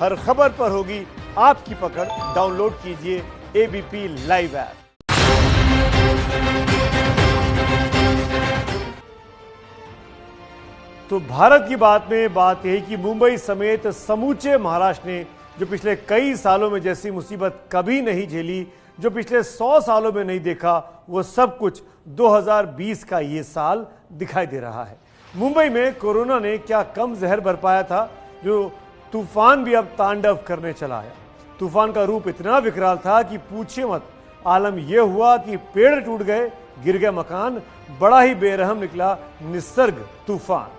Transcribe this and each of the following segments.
हर खबर पर होगी आपकी पकड़। डाउनलोड कीजिए एबीपी लाइव ऐप। तो भारत की बात में बात यही कि मुंबई समेत समूचे महाराष्ट्र ने जो पिछले कई सालों में जैसी मुसीबत कभी नहीं झेली, जो पिछले 100 सालों में नहीं देखा, वो सब कुछ 2020 का ये साल दिखाई दे रहा है। मुंबई में कोरोना ने क्या कम जहर बरपाया था, जो तूफान भी अब तांडव करने चला है। तूफान का रूप इतना विकराल था कि पूछिए मत। आलम यह हुआ कि पेड़ टूट गए, गिर गए मकान, बड़ा ही बेरहम निकला निसर्ग तूफान।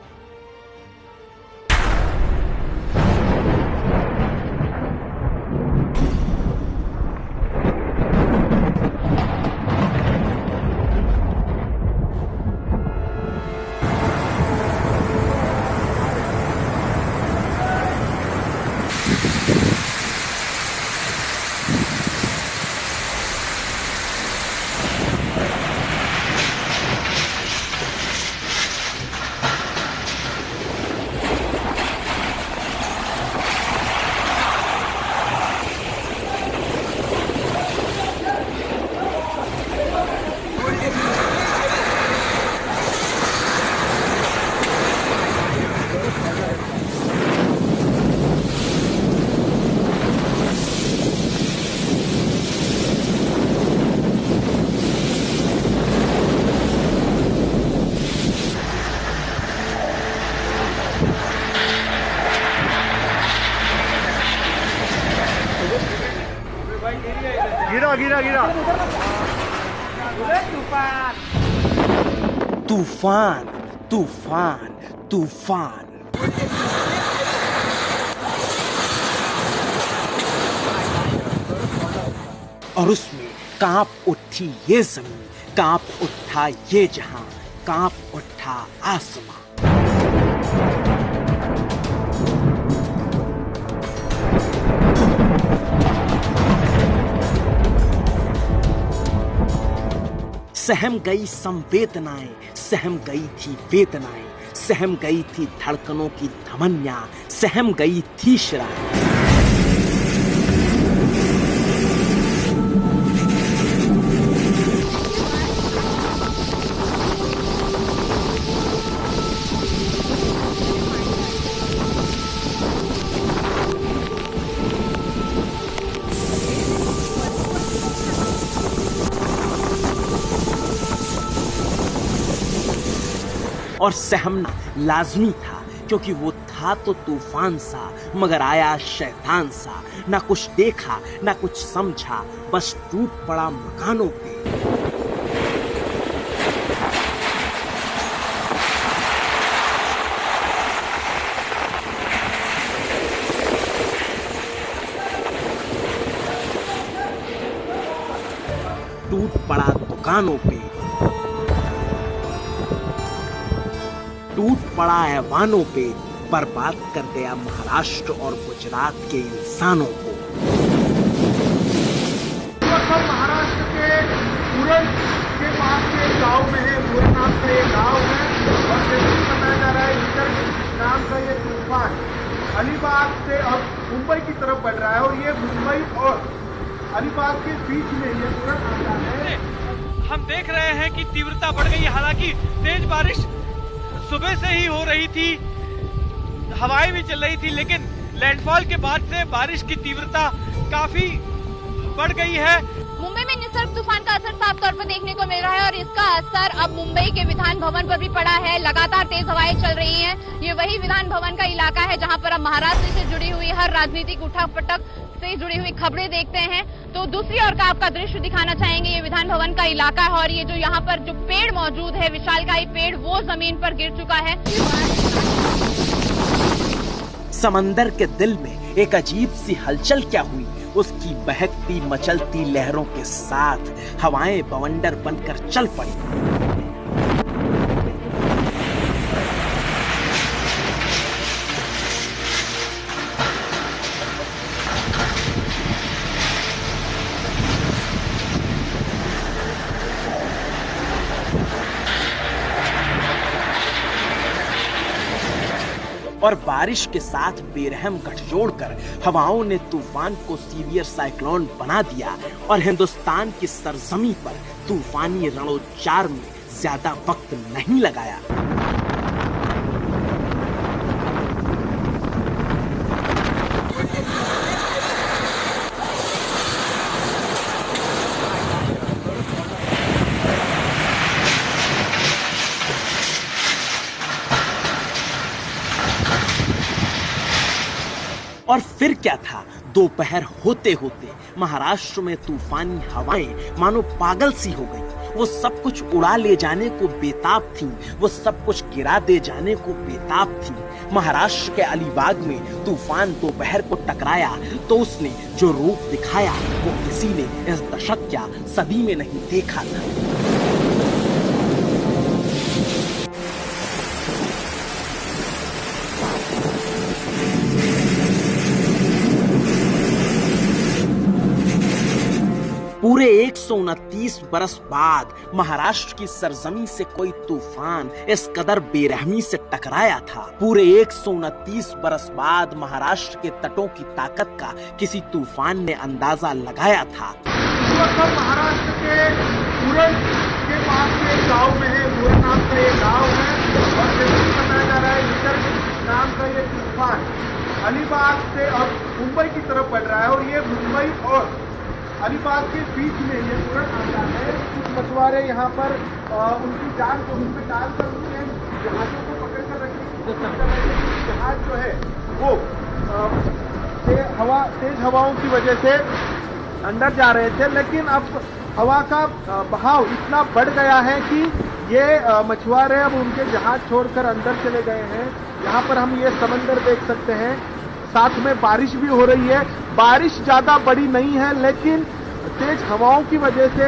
गिरा गिरा गिरा तूफान तूफान तूफान। और उसमें कांप उठी ये जमीन, कांप उठा ये जहां, कांप उठा आसमां। सहम गई संवेदनाएं, सहम गई थी वेदनाएं, सहम गई थी धड़कनों की धमनियां, सहम गई थी शिराएं। और सहमना लाजमी था, क्योंकि वो था तो तूफान सा, मगर आया शैतान सा। ना कुछ देखा ना कुछ समझा, बस टूट पड़ा मकानों पे। टूट पड़ा दुकानों पे, टूट पड़ा ऐवानों पे, बर्बाद कर गया महाराष्ट्र और गुजरात के इंसानों को। हम महाराष्ट्र के उरण के पास के गांव में है। उरण नाम का ये गांव है और जैसे बताया जा रहा है निसर्ग नाम का ये तूफान अलीबाग से अब मुंबई की तरफ बढ़ रहा है और ये मुंबई और अलीबाग के बीच में ये उरण आता है। हम देख रहे हैं कि तीव्रता बढ़ गई। हालांकि तेज बारिश सुबह से ही हो रही थी, हवाएं भी चल रही थी, लेकिन लैंडफॉल के बाद से बारिश की तीव्रता काफी बढ़ गई है। मुंबई में निसर्ग तूफान का असर साफ तौर पर देखने को मिल रहा है और इसका असर अब मुंबई के विधान भवन पर भी पड़ा है। लगातार तेज हवाएं चल रही हैं। ये वही विधान भवन का इलाका है जहां पर अब महाराष्ट्र से जुड़ी हुई हर राजनीतिक उठापटक से जुड़ी हुई खबरें देखते हैं। तो दूसरी ओर का आपका दृश्य दिखाना चाहेंगे। ये विधान भवन का इलाका है और ये जो यहाँ पर जो पेड़ मौजूद है, विशालकाय पेड़, वो जमीन पर गिर चुका है। समंदर के दिल में एक अजीब सी हलचल क्या हुई, उसकी बहकती मचलती लहरों के साथ हवाएं बवंडर बनकर चल पड़ी। और बारिश के साथ बेरहम गठजोड़ कर हवाओं ने तूफान को सीवियर साइक्लोन बना दिया और हिंदुस्तान की सरजमी पर तूफानी रणोच्चार में ज्यादा वक्त नहीं लगाया। और फिर क्या था, दोपहर होते होते महाराष्ट्र में तूफानी हवाएं मानो पागल सी हो गई। वो सब कुछ उड़ा ले जाने को बेताब थीं, वो सब कुछ गिरा दे जाने को बेताब थीं। महाराष्ट्र के अलीबाग में तूफान दोपहर को टकराया तो उसने जो रूप दिखाया वो किसी ने इस दशक या सदी में नहीं देखा था। पूरे 129 बरस बाद महाराष्ट्र की सरजमी से कोई तूफान इस कदर बेरहमी से टकराया था। पूरे 129 बरस बाद महाराष्ट्र के तटों की ताकत का किसी तूफान ने अंदाजा लगाया था। इस वक्त हम महाराष्ट्र के उरण के पास के गांव में है। उरण नाम का ये गांव है और जैसे बताया जा रहा है निसर्ग नाम का ये तूफान अलीबाग से अब मुंबई की तरफ बढ़ रहा है और ये मुंबई और अलीबाग के बीच में ये उरण आता है। कुछ मछुआरे यहाँ पर उनकी जान को उन पे डाल कर उनके जहाजों को पकड़ कर रखी। जहाज जो है वो तेज हवाओं की वजह से अंदर जा रहे थे, लेकिन अब हवा का बहाव इतना बढ़ गया है कि ये मछुआरे अब उनके जहाज छोड़कर अंदर चले गए हैं। यहाँ पर हम ये समंदर देख सकते हैं, साथ में बारिश भी हो रही है। बारिश ज्यादा बड़ी नहीं है, लेकिन तेज हवाओं की वजह से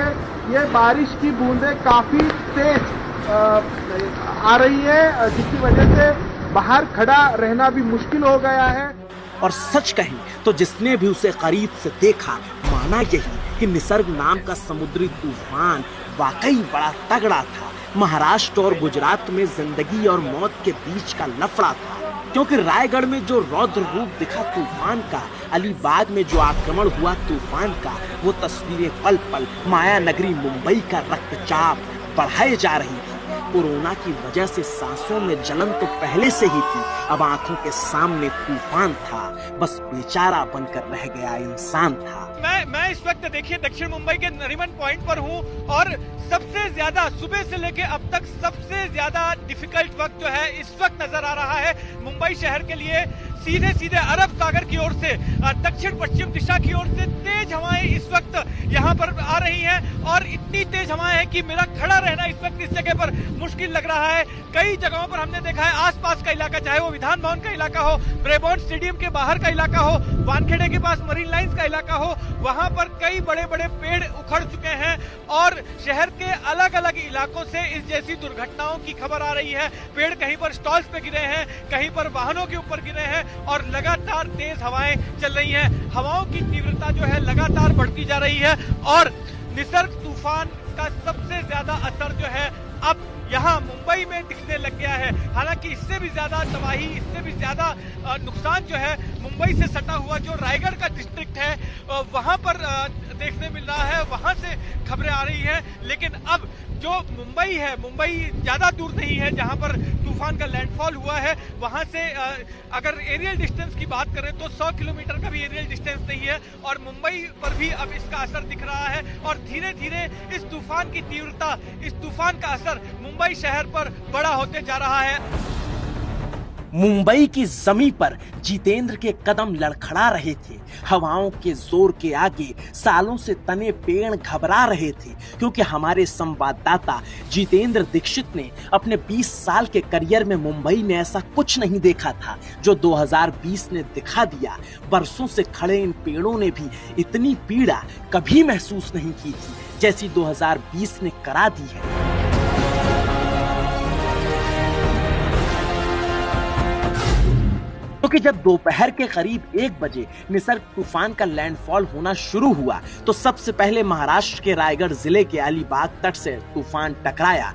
ये बारिश की बूंदें काफी तेज आ रही है, जिसकी वजह से बाहर खड़ा रहना भी मुश्किल हो गया है। और सच कहें तो जिसने भी उसे करीब से देखा माना यही कि निसर्ग नाम का समुद्री तूफान वाकई बड़ा तगड़ा था। महाराष्ट्र और गुजरात में जिंदगी और मौत के बीच का लफड़ा था, क्योंकि रायगढ़ में जो रौद्र रूप दिखा तूफान का, अलीबाग में जो आक्रमण हुआ तूफान का, वो तस्वीरें पल पल माया नगरी मुंबई का रक्तचाप बढ़ाए जा रही थी। कोरोना की वजह से सांसों में जलन तो पहले से ही थी, अब आंखों के सामने तूफान था, बस बेचारा बनकर रह गया इंसान था। मैं इस वक्त देखिए दक्षिण मुंबई के नरीमन पॉइंट पर हूँ और सबसे ज्यादा सुबह से लेके अब तक सबसे ज्यादा डिफिकल्ट वक्त जो है इस वक्त नजर आ रहा है मुंबई शहर के लिए। सीधे सीधे अरब सागर की ओर से दक्षिण पश्चिम दिशा की ओर से तेज हवाएं इस वक्त यहाँ पर आ रही हैं और इतनी तेज हवाएं हैं कि मेरा खड़ा रहना इस वक्त इस जगह पर मुश्किल लग रहा है। कई जगहों पर हमने देखा है आसपास का इलाका, चाहे वो विधान भवन का इलाका हो, ब्रेबॉर्न स्टेडियम के बाहर का इलाका हो, वानखेड़े के पास मरीन लाइंस का इलाका हो, वहां पर कई बड़े बड़े पेड़ उखड़ चुके हैं और शहर के अलग अलग इलाकों से इस जैसी दुर्घटनाओं की खबर आ रही है। पेड़ कहीं पर स्टॉल्स पे गिरे हैं, कहीं पर वाहनों के ऊपर गिरे हैं और लगातार तेज हवाएं चल रही हैं। हवाओं की तीव्रता जो है लगातार बढ़ती जा रही है और निसर्ग तूफान का सबसे ज्यादा असर जो है अब यहाँ मुंबई में दिखने लग गया है। हालांकि इससे भी ज्यादा तबाही, इससे भी ज्यादा नुकसान जो है मुंबई से सटा हुआ जो रायगढ़ का डिस्ट्रिक्ट है वहां पर देखने मिल रहा है, वहां से खबरें आ रही हैं। लेकिन अब जो मुंबई है, मुंबई ज्यादा दूर नहीं है जहां पर तूफान का लैंडफॉल हुआ है, वहां से अगर एरियल डिस्टेंस की बात करें तो 100 किलोमीटर का भी एरियल डिस्टेंस नहीं है और मुंबई पर भी अब इसका असर दिख रहा है और धीरे धीरे इस तूफान की तीव्रता, इस तूफान का असर मुंबई शहर पर बड़ा होते जा रहा है। मुंबई की जमी पर जितेंद्र के कदम लड़खड़ा रहे थे। हवाओं के जोर के आगे सालों से तने पेड़ घबरा रहे थे, क्योंकि हमारे संवाददाता जितेंद्र दीक्षित ने अपने 20 साल के करियर में मुंबई में ऐसा कुछ नहीं देखा था जो 2020 ने दिखा दिया। बरसों से खड़े इन पेड़ों ने भी इतनी पीड़ा कभी महसूस नहीं की थी जैसी 2020 ने करा दी है। क्योंकि जब दोपहर के करीब 1 बजे निसर्ग तूफान का लैंडफॉल होना शुरू हुआ तो सबसे पहले महाराष्ट्र के रायगढ़ जिले के अलीबाग तट से तूफान टकराया।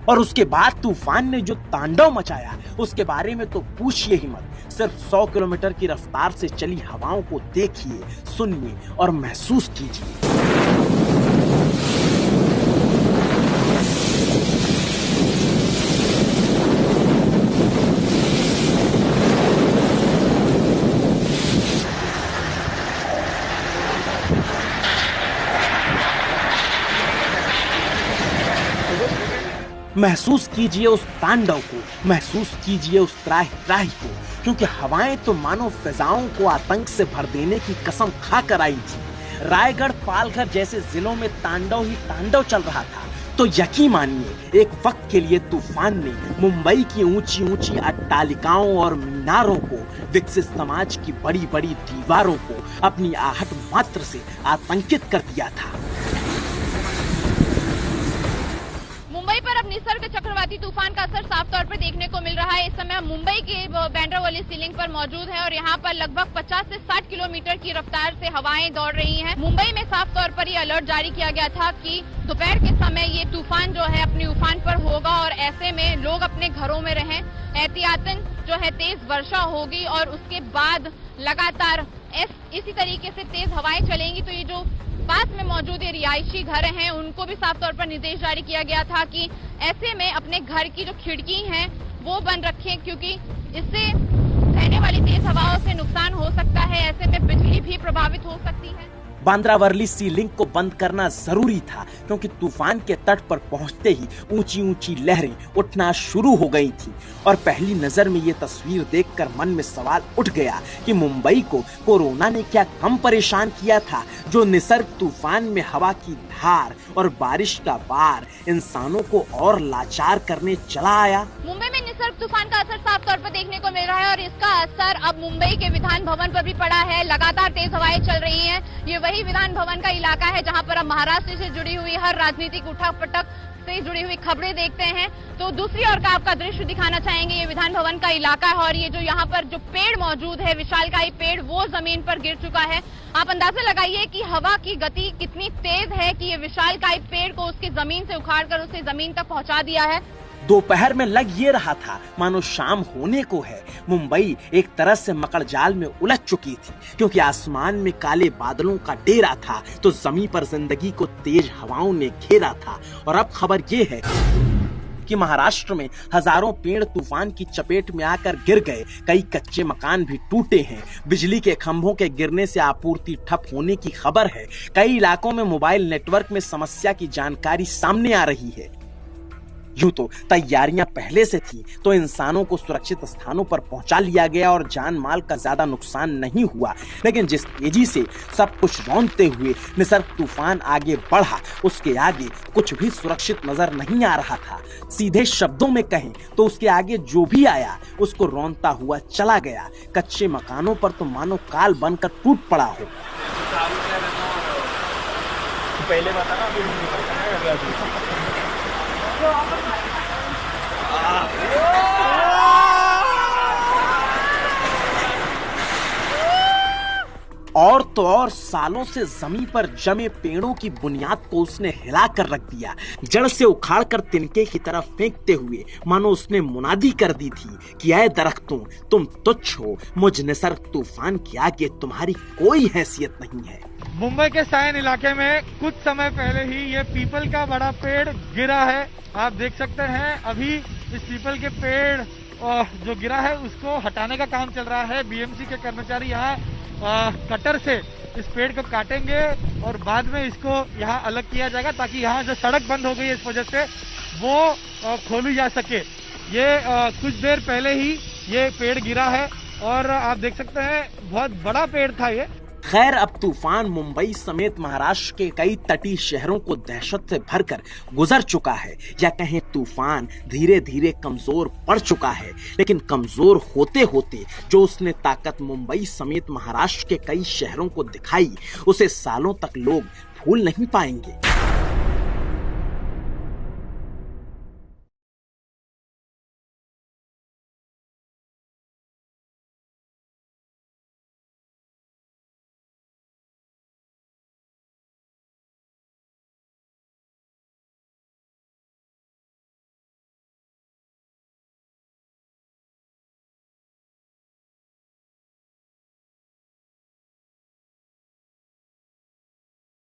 और उसके बाद तूफान ने जो तांडव मचाया उसके बारे में तो पूछिए ही मत। सिर्फ 100 किलोमीटर की रफ्तार से चली हवाओं को देखिए, सुनिए और महसूस कीजिए। महसूस कीजिए उस तांडव को, महसूस कीजिए उस त्राही को, क्योंकि हवाएं तो मानो फिजाओं को आतंक से भर देने की कसम खाकर आई थी। रायगढ़, पालघर जैसे जिलों में तांडव ही तांडव चल रहा था। तो यकीन मानिए एक वक्त के लिए तूफान ने मुंबई की ऊंची ऊंची अट्टालिकाओं और मीनारों को, विकसित समाज की बड़ी बड़ी दीवारों को अपनी आहट मात्र से आतंकित कर दिया था। मुंबई पर अब निसर्ग चक्रवाती तूफान का असर साफ तौर पर देखने को मिल रहा है। इस समय हम मुंबई के बैंड्रा सीलिंग पर मौजूद हैं और यहाँ पर लगभग 50 से 60 किलोमीटर की रफ्तार से हवाएं दौड़ रही हैं। मुंबई में साफ तौर पर ये अलर्ट जारी किया गया था कि दोपहर के समय ये तूफान जो है अपनी उफान पर होगा और ऐसे में लोग अपने घरों में रहें। एहतियातन जो है तेज वर्षा होगी और उसके बाद लगातार इसी तरीके से तेज हवाएं चलेंगी। तो ये जो पास में मौजूद ये रिहायशी घर हैं उनको भी साफ तौर पर निर्देश जारी किया गया था कि ऐसे में अपने घर की जो खिड़की हैं वो बंद रखें, क्योंकि इससे रहने वाली तेज हवाओं से नुकसान हो सकता है। ऐसे में बिजली भी प्रभावित हो सकती है। बांद्रा सी लिंक को बंद करना जरूरी था, क्योंकि तूफान के तट पर पहुंचते ही ऊंची ऊंची लहरें उठना शुरू हो गई थी। और पहली नजर में ये तस्वीर देखकर मन में सवाल उठ गया कि मुंबई को कोरोना ने क्या कम परेशान किया था, जो निसर्ग तूफान में हवा की धार और बारिश का बार इंसानों को और लाचार करने चला आया। मुंबई में निसर्ग तूफान का असर साफ तौर पर देखने को मिल रहा है और इसका असर अब मुंबई के विधान भवन पर भी पड़ा है। लगातार तेज हवाएं चल रही हैं। ये वही विधान भवन का इलाका है जहां पर अब महाराष्ट्र से जुड़ी हुई हर राजनीतिक उठापटक से जुड़ी हुई खबरें देखते हैं। तो दूसरी ओर का आपका दृश्य दिखाना चाहेंगे। ये विधान भवन का इलाका है और ये जो यहाँ पर जो पेड़ मौजूद है, विशालकाय पेड़, वो जमीन पर गिर चुका है। आप अंदाजा लगाइए कि हवा की गति कितनी तेज है कि ये विशालकाय पेड़ को उसकी जमीन से उखाड़कर उसे जमीन तक पहुंचा दिया है। दोपहर में लग ये रहा था मानो शाम होने को है। मुंबई एक तरह से मकड़जाल में उलझ चुकी थी, क्योंकि आसमान में काले बादलों का डेरा था तो जमीन पर जिंदगी को तेज हवाओं ने घेरा था। और अब खबर ये है कि महाराष्ट्र में हजारों पेड़ तूफान की चपेट में आकर गिर गए। कई कच्चे मकान भी टूटे हैं। बिजली के खंभों के गिरने से आपूर्ति ठप होने की खबर है। कई इलाकों में मोबाइल नेटवर्क में समस्या की जानकारी सामने आ रही है। यूं तो तैयारियां पहले से थी, तो इंसानों को सुरक्षित स्थानों पर पहुंचा लिया गया और जान माल का ज्यादा नुकसान नहीं हुआ। लेकिन जिस तेजी से सब कुछ रौंदते हुए निसर्ग तूफान आगे बढ़ा, उसके आगे कुछ भी सुरक्षित नजर नहीं आ रहा था। सीधे शब्दों में कहें तो उसके आगे जो भी आया उसको रौंदता हुआ चला गया। कच्चे मकानों पर तो मानो काल बनकर टूट पड़ा हो। पहले बताना और तो और सालों से जमीन पर जमे पेड़ों की बुनियाद को उसने हिला कर रख दिया। जड़ से उखाड़ कर तिनके की तरफ फेंकते हुए मानो उसने मुनादी कर दी थी कि ऐ दरख्तों, तुम तुच्छ हो, मुझ निसर्ग तूफान के आगे तुम्हारी कोई हैसियत नहीं है। मुंबई के सायन इलाके में कुछ समय पहले ही ये पीपल का बड़ा पेड़ गिरा है। आप देख सकते हैं अभी इस पीपल के पेड़ जो गिरा है उसको हटाने का काम चल रहा है। बीएमसी के कर्मचारी यहाँ कटर से इस पेड़ को काटेंगे और बाद में इसको यहाँ अलग किया जाएगा, ताकि यहाँ जो सड़क बंद हो गई है इस वजह से वो खोली जा सके। ये कुछ देर पहले ही ये पेड़ गिरा है और आप देख सकते हैं बहुत बड़ा पेड़ था ये। खैर, अब तूफान मुंबई समेत महाराष्ट्र के कई तटीय शहरों को दहशत से भरकर गुजर चुका है, या कहें तूफान धीरे धीरे कमजोर पड़ चुका है। लेकिन कमजोर होते होते जो उसने ताकत मुंबई समेत महाराष्ट्र के कई शहरों को दिखाई, उसे सालों तक लोग भूल नहीं पाएंगे।